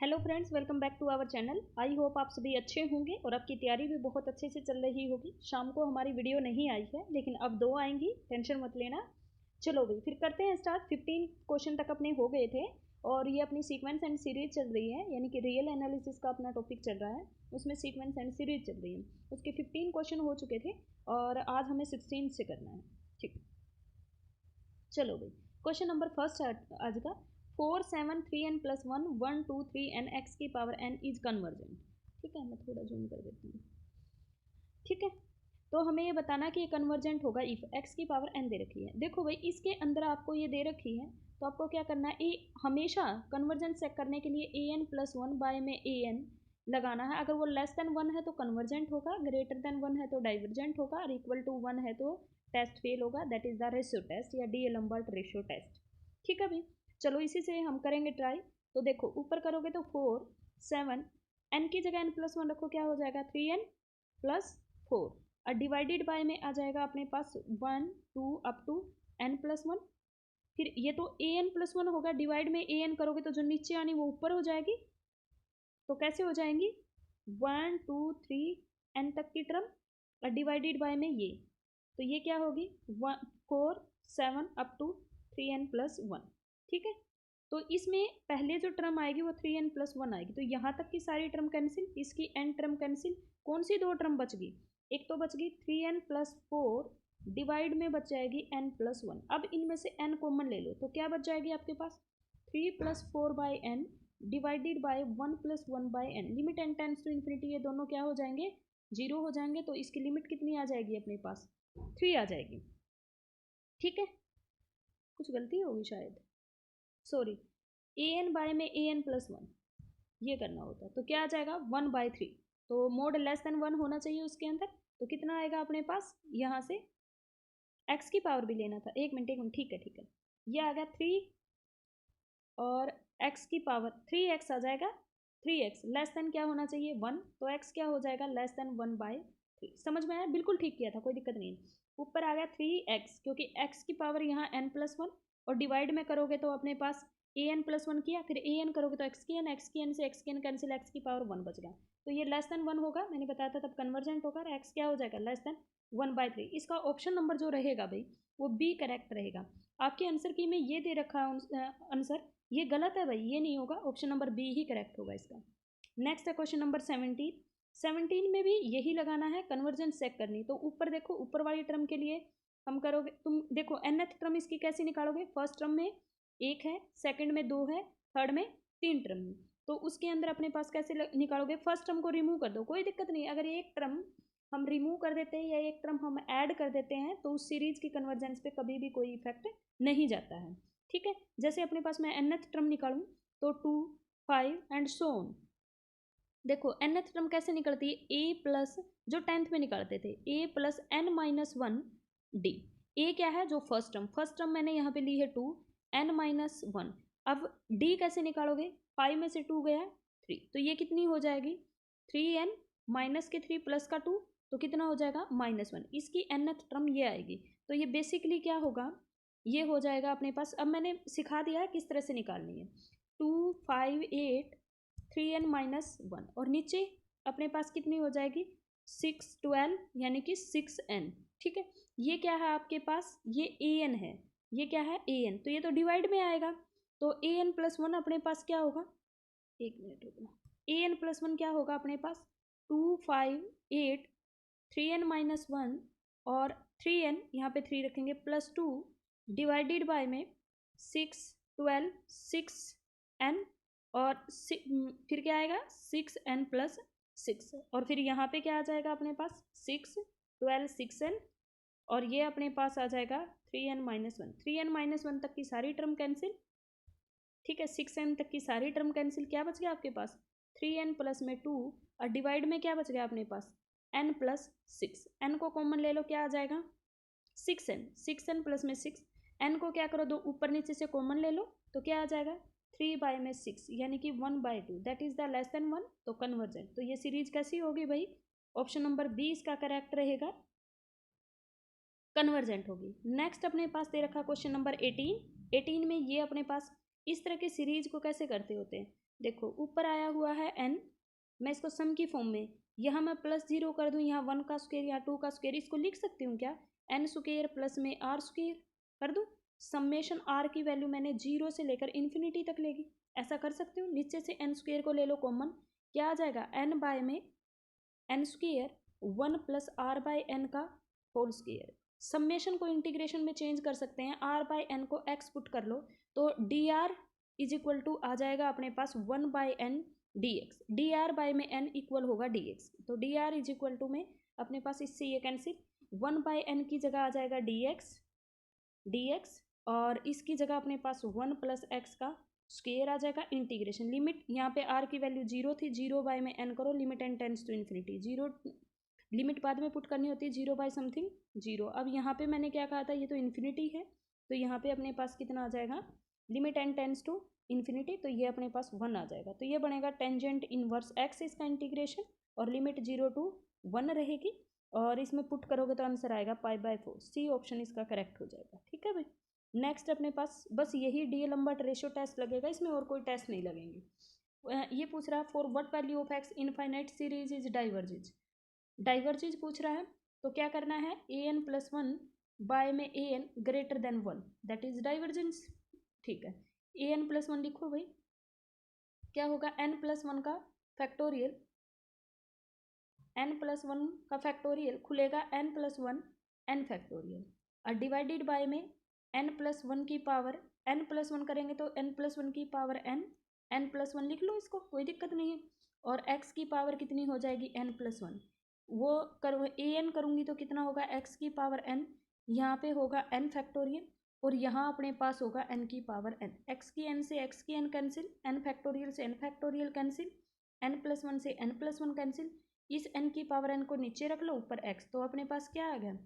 Hello friends, welcome back to our channel. I hope आप सभी अच्छे होंगे और आपकी तैयारी भी बहुत अच्छे से चल रही होगी। शाम को हमारी वीडियो नहीं आई है, लेकिन अब 2 आएंगी, टेंशन मत लेना। चलो भाई, फिर करते हैं स्टार्ट। 15 क्वेश्चन तक अपने हो गए थे और ये अपनी सीक्वेंस एंड सीरीज चल रही है, यानी कि रियल एनालिसिस का अपना टॉपिक चल रहा है, उसमें सीक्वेंस एंड सीरीज चल रही है। उसके 15 क्वेश्चन हो चुके थे और आज हमें 16 से करना है। ठीक, चलो भाई, क्वेश्चन नंबर फर्स्ट आज का। 4 7 3n प्लस 1 1 2 3n x की पावर n इज कन्वर्जेंट। ठीक है, मैं थोड़ा जूम कर देती हूँ। ठीक है, तो हमें ये बताना कि ये कन्वर्जेंट होगा इफ x की पावर n दे रखी है। देखो भाई, इसके अंदर आपको ये दे रखी है, तो आपको क्या करना है, ए हमेशा कन्वर्जेंट चेक करने के लिए A N plus one by में ए एन लगाना है। अगर वो लेस देन 1 है तो कन्वर्जेंट होगा, ग्रेटर देन 1 है तो डाइवर्जेंट होगा, और इक्वल टू 1 है तो टेस्ट फेल होगा। That is the ratio test या डी-एलम्बर्ट रेशियो टेस्ट। ठीक है भाई, चलो इसी से हम करेंगे ट्राई। तो देखो, ऊपर करोगे तो 4 7 n की जगह n प्लस 1 रखो, क्या हो जाएगा 3n प्लस 4, और डिवाइडेड बाय में आ जाएगा अपने पास 1 2 अप टू n प्लस 1। फिर ये तो ए एन प्लस 1 होगा, डिवाइड में ए एन करोगे तो जो नीचे आनी वो ऊपर हो जाएगी। तो कैसे हो जाएंगी, 1 2 3 n तक की टर्म और डिवाइडेड बाय में ये, तो ये क्या होगी 4 7 अप टू 3n प्लस 1। ठीक है, तो इसमें पहले जो टर्म आएगी वो 3n प्लस 1 आएगी, तो यहाँ तक की सारी टर्म कैंसिल, इसकी n टर्म कैंसिल। कौन सी 2 टर्म बच गई, एक तो बच गई 3n प्लस 4 डिवाइड में बच जाएगी n प्लस 1। अब इनमें से n कॉमन ले लो, तो क्या बच जाएगी आपके पास 3 plus 4 by n divided by 1 plus 1 by n. Limit n tends to infinity, ये दोनों क्या हो जाएंगे, 0 हो जाएंगे। तो इसकी लिमिट कितनी आ जाएगी अपने पास, 3 आ जाएगी। ठीक है, कुछ गलती होगी शायद, सॉरी, ए एन बाय में ए एन प्लस 1 ये करना होता, तो क्या आ जाएगा 1 बाय 3। तो मोड लेस देन 1 होना चाहिए उसके अंदर। तो कितना आएगा अपने पास, यहाँ से x की पावर भी लेना था, एक मिनट, ठीक है ठीक है, ये आ गया 3 और x की पावर 3x आ जाएगा। 3x लेस देन क्या होना चाहिए 1, तो x क्या हो जाएगा लेस देन 1 बाय 3। समझ में आया, बिल्कुल ठीक किया था, कोई दिक्कत नहीं। ऊपर आ गया 3x, क्योंकि x की पावर यहाँ n प्लस 1, और डिवाइड में करोगे तो अपने पास ए एन प्लस 1 किया, फिर ए एन करोगे तो x की एन से x की एन कैंसिल, x की पावर 1 बच गया। तो ये लेस देन 1 होगा, मैंने बताया था तब कन्वर्जेंट होगा, x क्या हो जाएगा लेस देन 1 बाय 3। इसका ऑप्शन नंबर जो रहेगा भाई वो बी करेक्ट रहेगा। आपके आंसर की में ये दे रखा है आंसर, ये गलत है भाई, ये नहीं होगा, ऑप्शन नंबर बी ही करेक्ट होगा इसका। नेक्स्ट है क्वेश्चन नंबर 17। 17 में भी यही लगाना है, कन्वर्जेंस चेक करनी। तो ऊपर देखो, ऊपर वाली टर्म के लिए हम करोगे, तुम देखो nth टर्म इसकी कैसे निकालोगे, फर्स्ट टर्म में 1 है, सेकंड में 2 है, थर्ड में 3 टर्म है। तो उसके अंदर अपने पास कैसे निकालोगे, फर्स्ट टर्म को रिमूव कर दो, कोई दिक्कत नहीं। अगर एक टर्म हम रिमूव कर देते हैं या एक टर्म हम ऐड कर देते हैं तो उस सीरीज की कन्वर्जेंस पे कभी भी कोई इफेक्ट नहीं जाता है। ठीक है, जैसे अपने पास मैं nth टर्म निकालूं तो 2 5 एंड सो ऑन। देखो nth टर्म कैसे निकलती है, a प्लस, जो 10th में निकालते थे, a plus n minus 1 D. a क्या है, जो फर्स्ट टर्म मैंने यहाँ पे ली है 2 n माइनस 1। अब d कैसे निकालोगे, 5 में से 2 गया 3, तो ये कितनी हो जाएगी 3n माइनस के 3 प्लस का 2, तो कितना हो जाएगा -1। इसकी nth टर्म ये आएगी। तो ये बेसिकली क्या होगा, ये हो जाएगा अपने पास। अब मैंने सिखा दिया है किस तरह से निकालनी है, 2 5 8 3n माइनस 1, और नीचे अपने पास कितनी हो जाएगी 6 12 यानी कि 6n। ठीक है, ये क्या है आपके पास, ये an है, ये क्या है an, तो ये तो डिवाइड में आएगा। तो an प्लस 1 अपने पास क्या होगा, एक मिनट रुकना, an प्लस 1 क्या होगा अपने पास 2 5 8 3n माइनस 1 और 3n, यहाँ पे 3 रखेंगे, प्लस 2 डिवाइडेड बाय में 6 12 6n, और फिर क्या आएगा 6n प्लस 6, और फिर यहाँ पे क्या आ जाएगा अपने पास 6 12 6n, और ये अपने पास आ जाएगा 3n माइनस 1। 3n माइनस 1 तक की सारी टर्म कैंसिल। ठीक है, 6n तक की सारी टर्म कैंसिल, क्या बच गया आपके पास 3n प्लस में 2, और डिवाइड में क्या बच गया अपने पास n प्लस 6। n को कॉमन ले लो, क्या आ जाएगा 6n प्लस में 6, n को क्या करो, दो ऊपर नीचे से कॉमन ले लो, तो क्या आ जाएगा 3 बाय में 6 यानी कि 1 by 2, that is the less than 1, तो कन्वर्जेंट। तो ये सीरीज कैसी होगी भाई, ऑप्शन नंबर बी इसका करेक्ट रहेगा, कन्वर्जेंट होगी। नेक्स्ट अपने पास दे रखा क्वेश्चन नंबर 18। 18 में ये अपने पास इस तरह के सीरीज को कैसे करते होते हैं, देखो ऊपर आया हुआ है n, मैं इसको सम की फॉर्म में, यहाँ मैं +0 कर दूँ, यहाँ 1 का स्क्वायर, यहाँ 2 का स्क्वायर, इसको लिख सकती हूँ क्या, n स्क्वायर प्लस में r स्क्वायर कर दूँ। समेशन r की वैल्यू मैंने 0 से लेकर इन्फिनिटी तक लेगी, ऐसा कर सकती हूँ। नीचे से n स्क्वायर को ले लो कॉमन, क्या आ जाएगा, n बाय में n square 1 plus r by n का होल स्क्वायर। समेशन को इंटीग्रेशन में चेंज कर सकते हैं, r बाय n को x पुट कर लो तो dr इज इक्वल टू आ जाएगा अपने पास 1 by n dx, dr by में n इक्वल होगा dx, तो dr इज इक्वल टू में अपने पास इससे ये कैंसिल, 1 बाय n की जगह आ जाएगा dx, और इसकी जगह अपने पास 1 प्लस एक्स का स्क्वायर आ जाएगा। इंटीग्रेशन लिमिट यहाँ पे r की वैल्यू 0 थी, 0 बाय में n करो, limit n tends to infinity, 0 limit बाद में पुट करनी होती है, 0 बाय समथिंग 0। अब यहाँ पे मैंने क्या कहा था, ये तो इन्फिनिटी है, तो यहाँ पे अपने पास कितना आ जाएगा, limit n tends to infinity, तो ये अपने पास 1 आ जाएगा, तो ये बनेगा टेंजेंट इनवर्स x इसका इंटीग्रेशन, और लिमिट 0 टू 1 रहेगी, और इसमें पुट करोगे तो आंसर आएगा π/4, सी ऑप्शन इसका करेक्ट हो जाएगा। ठीक है भाई, नेक्स्ट अपने पास बस यही डीएलम्बर्ट रेशियो टेस्ट लगेगा, इसमें और कोई टेस्ट नहीं लगेंगे। ये पूछ रहा है for what value of x infinite series is diverges, diverges पूछ रहा है, तो क्या करना है, an+1 बाय में an greater than 1, that is divergence. ठीक है, an+1 लिखो भाई, क्या होगा, n+1 का फैक्टोरियल, n+1 का फैक्टोरियल खुलेगा n+1 n फैक्टोरियल, और डिवाइडेड बाय में n+1 की पावर, n+1 करेंगे तो n+1 की पावर n+1 लिख लो, इसको कोई दिक्कत नहीं है, और x की पावर कितनी हो जाएगी n+1, वो करो an करूँगी तो कितना होगा, x की पावर n, यहाँ पे होगा n फैक्टोरियल, और यहाँ अपने पास होगा n की पावर n, x की n से x की n कैंसिल, n फैक्टोरियल से n फैक्टोरियल कैंसिल, n+1 से n+1 कैंसिल, इस n की पावर n को नीचे रख लो, ऊपर x, तो अपने पास क्या आ गया,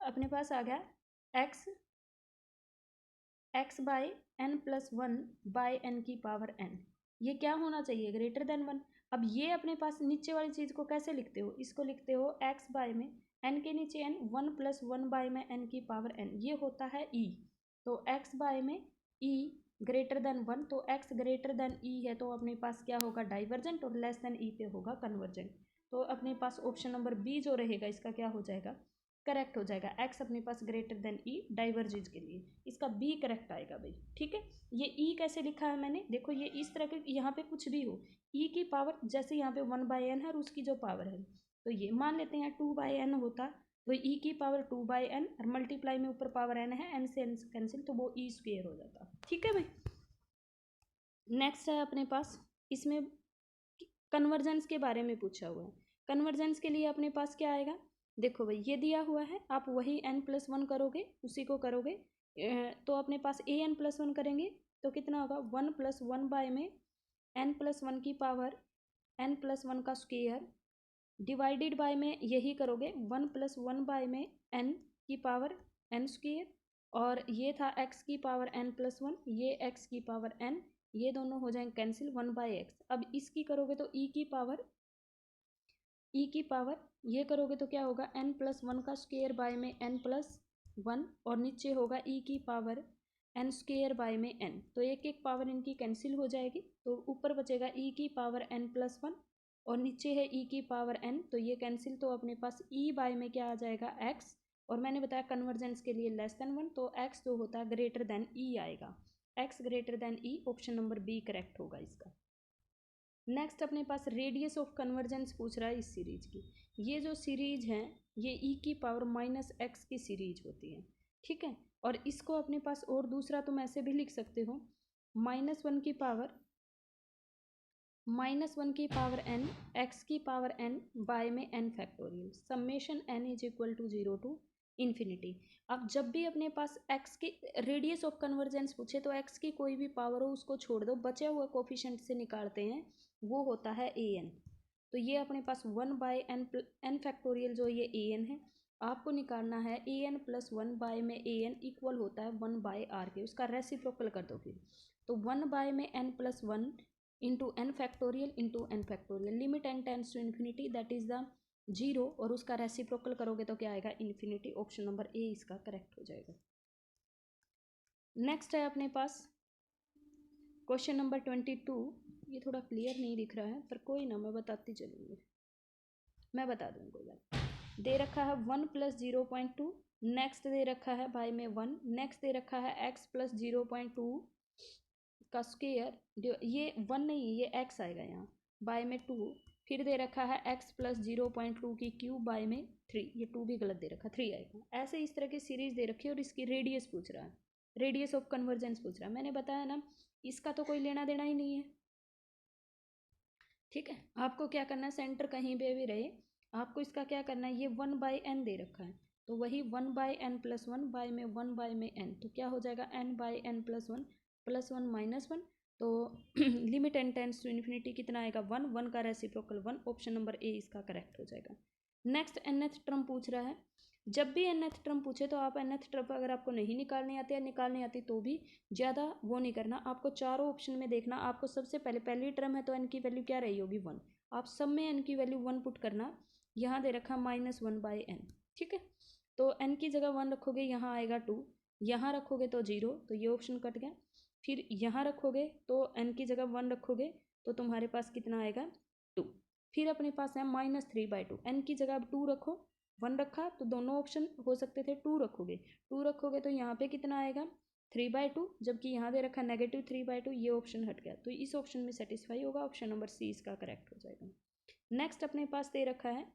अपने पास आ गया x by n+1 by n की पावर n, ये क्या होना चाहिए, ग्रेटर देन 1। अब ये अपने पास नीचे वाली चीज़ को कैसे लिखते हो, इसको लिखते हो x बाय में n के नीचे n, 1+1 बाय में n की पावर n, ये होता है e, तो x बाय में e ग्रेटर देन 1, तो x ग्रेटर देन e है, तो अपने पास क्या होगा, डाइवर्जेंट, और लेस देन e पे होगा कन्वर्जेंट, तो अपने पास ऑप्शन नंबर बी जो रहेगा इसका क्या हो जाएगा, करेक्ट हो जाएगा। x अपने पास ग्रेटर देन e डाइवर्जेज के लिए, इसका बी करेक्ट आएगा भाई। ठीक है, ये e कैसे लिखा है मैंने, देखो ये इस तरह के, यहाँ पे कुछ भी हो, e की पावर जैसे यहाँ पे 1/n है और उसकी जो पावर है, तो ये मान लेते हैं 2/n होता, तो e की पावर 2/n, और मल्टीप्लाई में ऊपर पावर n है, n से n कैंसिल, तो वो e स्क्वेयर हो जाता। ठीक है भाई, नेक्स्ट है अपने पास, इसमें कन्वर्जेंस के बारे में पूछा हुआ है। कन्वर्जेंस के लिए अपने पास क्या आएगा, देखो भाई ये दिया हुआ है, आप वही n+1 करोगे, उसी को करोगे, तो अपने पास an+1 करेंगे तो कितना होगा, 1+1 बाय में n+1 की पावर n+1 का स्क्वायर, डिवाइडेड बाय में यही करोगे 1+1 बाय में n की पावर n स्क्वायर, और ये था x की पावर n+1, ये x की पावर n, ये दोनों हो जाएंगे कैंसिल, 1/x। अब इसकी करोगे तो e की पावर ये करोगे तो क्या होगा, n+1 का स्क्वायर बाय में n+1, और नीचे होगा e की पावर n स्क्वायर बाय में n, तो एक एक पावर इनकी कैंसिल हो जाएगी, तो ऊपर बचेगा e की पावर n+1, और नीचे है e की पावर n, तो ये कैंसिल, तो अपने पास e बाय में क्या आ जाएगा, x, और मैंने बताया कन्वर्जेंस के लिए लेस देन 1, तो x जो होता है ग्रेटर देन e आएगा, x greater than e, option number B correct होगा इसका। नेक्स्ट अपने पास रेडियस ऑफ कन्वर्जेंस पूछ रहा है इस सीरीज की, ये जो सीरीज है ये e की पावर -x की सीरीज होती है। ठीक है, और इसको अपने पास और दूसरा तुम ऐसे भी लिख सकते हो, -1 की पावर n, x की पावर n बाय में n factorial, summation n is equal to 0 to infinity. अब जब भी अपने पास x की रेडियस ऑफ कन्वर्जेंस पूछे तो x की कोई भी पावर हो उसको छोड़ दो, बचे हुए कोफिशिएंट से निकालते हैं, वो होता है an, तो ये अपने पास 1/n फैक्टोरियल जो ये an है, आपको निकालना है an+1 बाय में an इक्वल होता है 1/r के, उसका रेसिप्रोकल कर दो फिर, तो 1 बाय में n+1 into n factorial, limit n tends to infinity, that is the 0, और उसका रेसिप्रोकल करोगे तो क्या आएगा, इन्फिनिटी, ऑप्शन नंबर ए इसका करेक्ट हो जाएगा। नेक्स्ट है अपने पास क्वेश्चन नंबर 22, ये थोड़ा क्लियर नहीं दिख रहा है, पर कोई ना, मैं बताती चलूँगी, मैं बता दूँगी, कोई बात। दे रखा है 1 + 0.2, नेक्स्ट दे रखा है बाय में 1, नेक्स्ट दे रखा है x + 0.2 का स्क्वायर, ये 1 नहीं, ये x आएगा यहाँ, बाय में 2, फिर दे रखा है x + 0.2 की क्यूब बाय में 3, ये 2 भी गलत दे रखा, 3 आएगा। ऐसे इस तरह की सीरीज दे रखी है और इसकी रेडियस पूछ रहा है, रेडियस ऑफ कन्वर्जेंस पूछ रहा है। मैंने बताया ना, इसका तो कोई लेना देना ही नहीं है, ठीक है। आपको क्या करना है, सेंटर कहीं पे भी रहे, आपको इसका क्या करना है, ये 1/n दे रखा है, तो वही 1/n + 1 बाय में 1/n, तो क्या हो जाएगा, n/n + 1 + 1 - 1, तो limit n tends to infinity कितना आएगा, 1, 1 का रेसिप्रोकल 1, ऑप्शन नंबर ए इसका करेक्ट हो जाएगा। नेक्स्ट nth टर्म पूछ रहा है। जब भी nth टर्म पूछे तो आप nth टर्म अगर आपको नहीं निकालनी आती या निकालनी आती तो भी ज़्यादा वो नहीं करना, आपको चारों ऑप्शन में देखना। आपको सबसे पहले पहली टर्म है तो n की वैल्यू क्या रही होगी, 1, आप सब में n की वैल्यू 1 पुट करना। यहाँ दे रखा -1/n, ठीक है, तो n की जगह 1 रखोगे, यहाँ आएगा 2, यहाँ रखोगे तो 0, तो ये ऑप्शन कट गया। फिर यहाँ रखोगे तो n की जगह 1 रखोगे तो तुम्हारे पास कितना आएगा, 2। फिर अपने पास है -3/2, n की जगह अब 2 रखो, 1 रखा तो दोनों ऑप्शन हो सकते थे, 2 रखोगे तो यहाँ पे कितना आएगा, 3/2, जबकि यहाँ दे रखा -3/2, ये ऑप्शन हट गया, तो इस ऑप्शन में सेटिस्फाई होगा, ऑप्शन नंबर सी इसका करेक्ट हो जाएगा। नेक्स्ट अपने पास दे रखा है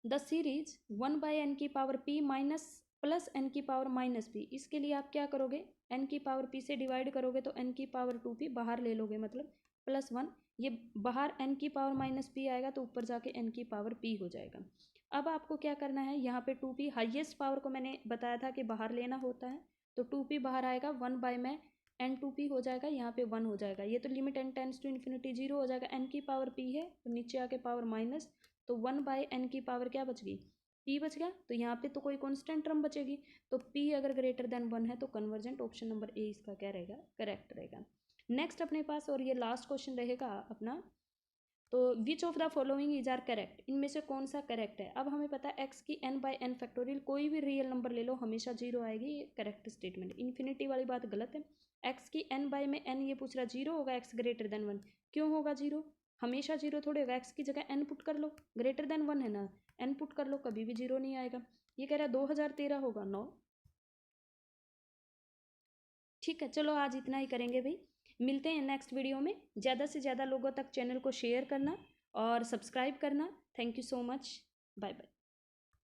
द सीरीज 1/n की पावर p + n की पावर -p। इसके लिए आप क्या करोगे, n की पावर p से डिवाइड करोगे तो n की पावर 2p बाहर ले लोगे, मतलब +1, ये बाहर n की पावर -p आएगा तो ऊपर जाके n की पावर p हो जाएगा। अब आपको क्या करना है, यहाँ पे 2p हाईएस्ट पावर को मैंने बताया था कि बाहर लेना होता है, तो 2p बाहर आएगा, 1 बाय में n2p हो जाएगा, यहाँ पे 1 हो जाएगा, ये तो limit n tends to infinity 0 हो जाएगा। n की पावर p है तो नीचे आके पावर माइनस, तो 1/n की पावर क्या बच गई, p बच गया, तो यहाँ पे तो कोई कांस्टेंट टर्म बचेगी, तो p अगर ग्रेटर देन 1 है तो कन्वर्जेंट, ऑप्शन नंबर ए इसका क्या रहेगा, करेक्ट रहेगा। नेक्स्ट अपने पास, और ये लास्ट क्वेश्चन रहेगा अपना, तो which of the following is are correct, इनमें से कौन सा करेक्ट है। अब हमें पता है x की n/n फैक्टोरियल, कोई भी रियल नंबर ले लो हमेशा 0 आएगी, ये करेक्ट स्टेटमेंट। इन्फिनिटी वाली बात गलत है, x की n/n ये पूछ रहा 0 होगा, x ग्रेटर देन 1, क्यों होगा 0, हमेशा 0 थोड़े होगा, x की जगह n पुट कर लो, ग्रेटर देन 1 है ना, n पुट कर लो, कभी भी 0 नहीं आएगा। ये कह रहा है 2013 होगा, 9, ठीक है। चलो आज इतना ही करेंगे भाई, मिलते हैं नेक्स्ट वीडियो में। ज़्यादा से ज़्यादा लोगों तक चैनल को शेयर करना और सब्सक्राइब करना। Thank you so much, bye bye.